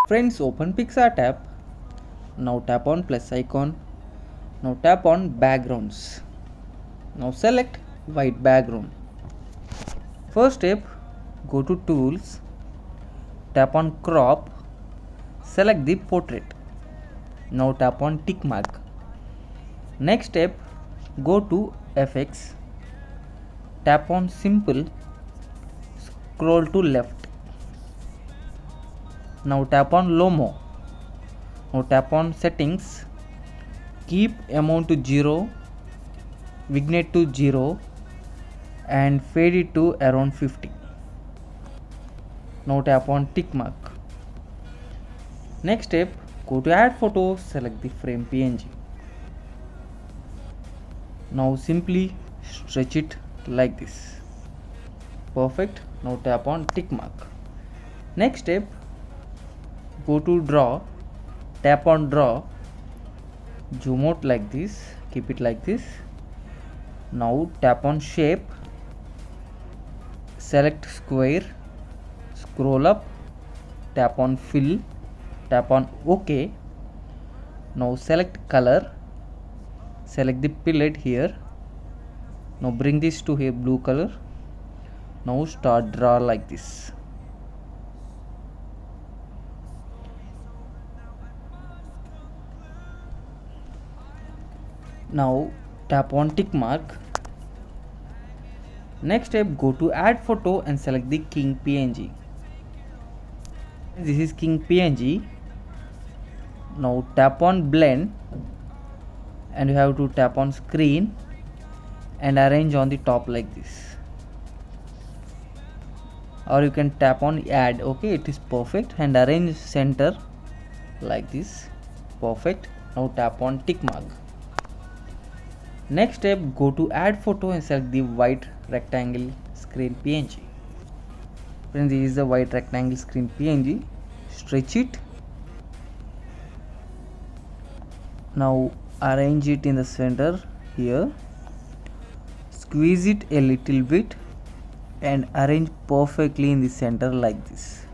Friends, open Pixart app. Now tap on plus icon. Now tap on backgrounds. Now select white background. First step, go to tools, tap on crop, select the portrait. Now tap on tick mark. Next step, go to FX, tap on simple, scroll to left. Now tap on Lomo. Now tap on settings, keep amount to 0, vignette to 0 and fade it to around 50. Now tap on tick mark. Next step, go to add photo, select the frame PNG. Now simply stretch it like this. Perfect. Now tap on tick mark. Next step, go to draw, tap on draw, zoom out like this, keep it like this. Now tap on shape, select square, scroll up, tap on fill, tap on OK. Now select color, select the palette here. Now bring this to here blue color. Now start draw like this. Now tap on tick mark. Next step, go to add photo and select the king PNG. This is king PNG. Now tap on blend and you have to tap on screen and arrange on the top like this, or you can tap on add. Okay, it is perfect, and arrange center like this. Perfect. Now tap on tick mark. Next step, go to add photo and select the white rectangle screen PNG. Friends, this is the white rectangle screen PNG. Stretch it. Now arrange it in the center here. Squeeze it a little bit and arrange perfectly in the center like this.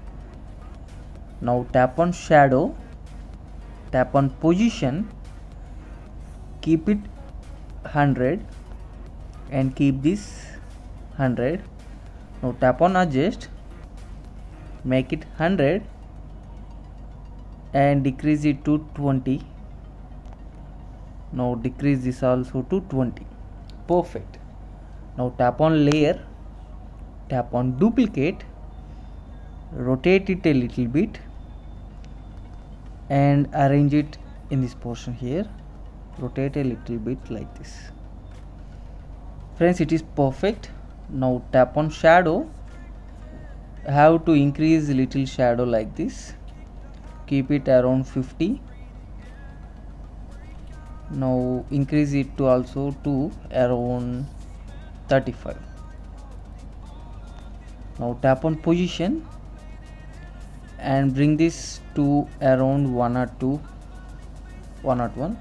Now tap on shadow, tap on position, keep it 100 and keep this 100. Now tap on adjust, make it 100 and decrease it to 20. Now decrease this also to 20. Perfect. Now tap on layer, tap on duplicate, rotate it a little bit and arrange it in this portion here. Rotate a little bit like this. Friends, it is perfect. Now tap on shadow. Have to increase little shadow like this. Keep it around 50. Now increase it to also to around 35. Now tap on position and bring this to around 102, 101.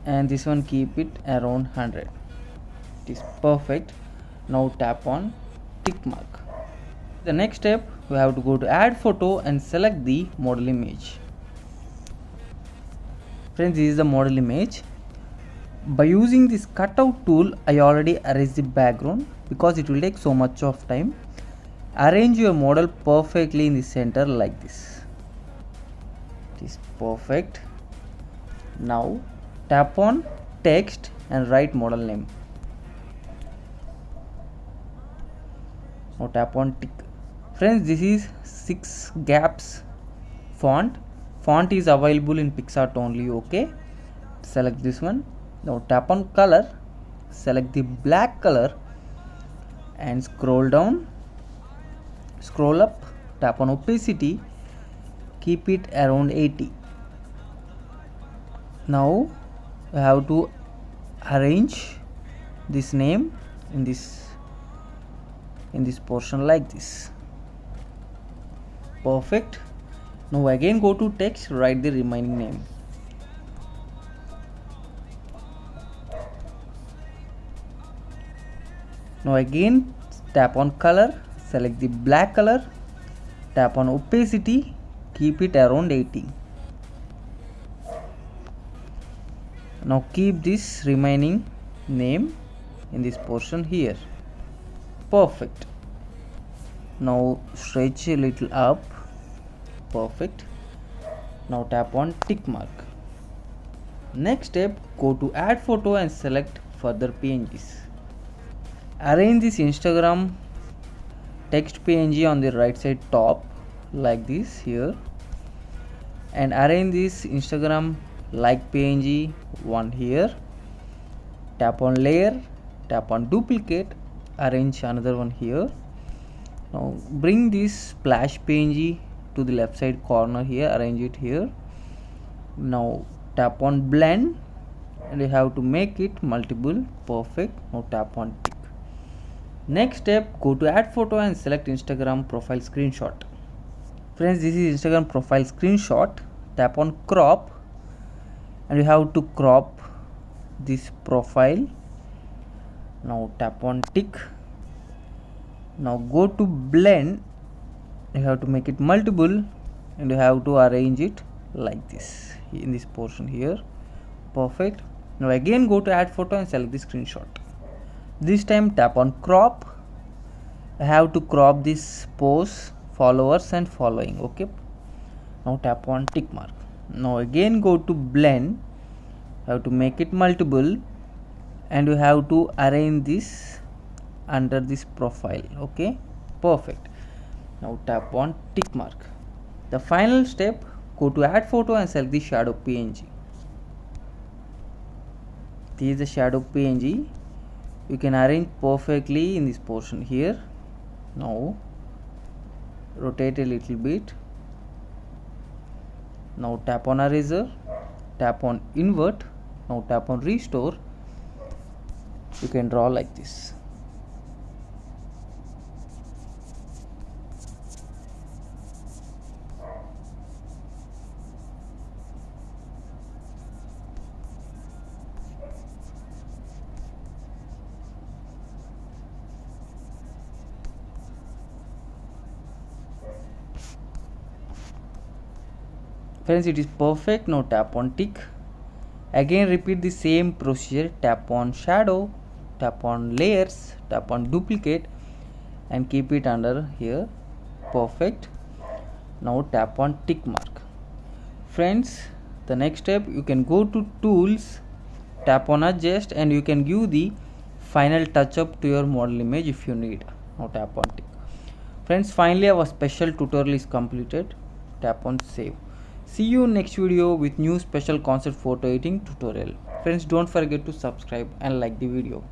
And this one keep it around 100. It is perfect. Now tap on tick mark. The next step, we have to go to add photo and select the model image. Friends, this is the model image. By using this cutout tool, I already erased the background because it will take so much of time. Arrange your model perfectly in the center like this. It is perfect. Now tap on text and write model name. Now tap on tick. Friends, this is 6 gaps font. Font is available in Pixart only. Okay, select this one. Now tap on color, select the black color and scroll down, scroll up, tap on opacity, keep it around 80. Now we have to arrange this name in this portion like this. Perfect. Now again go to text, write the remaining name. Now again tap on color, select the black color Tap on opacity, keep it around 80. Now keep this remaining name in this portion here. Perfect. Now stretch a little up. Perfect. Now tap on tick mark. Next step, go to add photo and select further PNGs. Arrange this Instagram text PNG on the right side top like this here, and arrange this Instagram like PNG one here. Tap on layer, tap on duplicate, arrange another one here. Now bring this splash PNG to the left side corner here, arrange it here. Now tap on blend and you have to make it multiple. Perfect. Now tap on tick. Next step, go to add photo and select Instagram profile screenshot. Friends, this is Instagram profile screenshot. Tap on crop and you have to crop this profile. Now tap on tick. Now go to blend, you have to make it multiple and you have to arrange it like this in this portion here. Perfect. Now again go to add photo and select the screenshot. This time tap on crop. I have to crop this post, followers and following. Okay. Now tap on tick mark. Now again go to blend. You have to make it multiple and you have to arrange this under this profile. Okay. Perfect. Now tap on tick mark. The final step, go to add photo and select the shadow PNG. This is the shadow PNG. You can arrange perfectly in this portion here. Now rotate a little bit. Now tap on eraser, tap on invert. Now tap on restore. You can draw like this. Friends, it is perfect. Now tap on tick. Again repeat the same procedure. Tap on shadow, tap on layers, tap on duplicate and keep it under here. Perfect. Now tap on tick mark. Friends, the next step, you can go to tools, tap on adjust and you can give the final touch up to your model image if you need. Now tap on tick. Friends, finally our special tutorial is completed. Tap on save. See you next video with new special concept photo editing tutorial. Friends, don't forget to subscribe and like the video.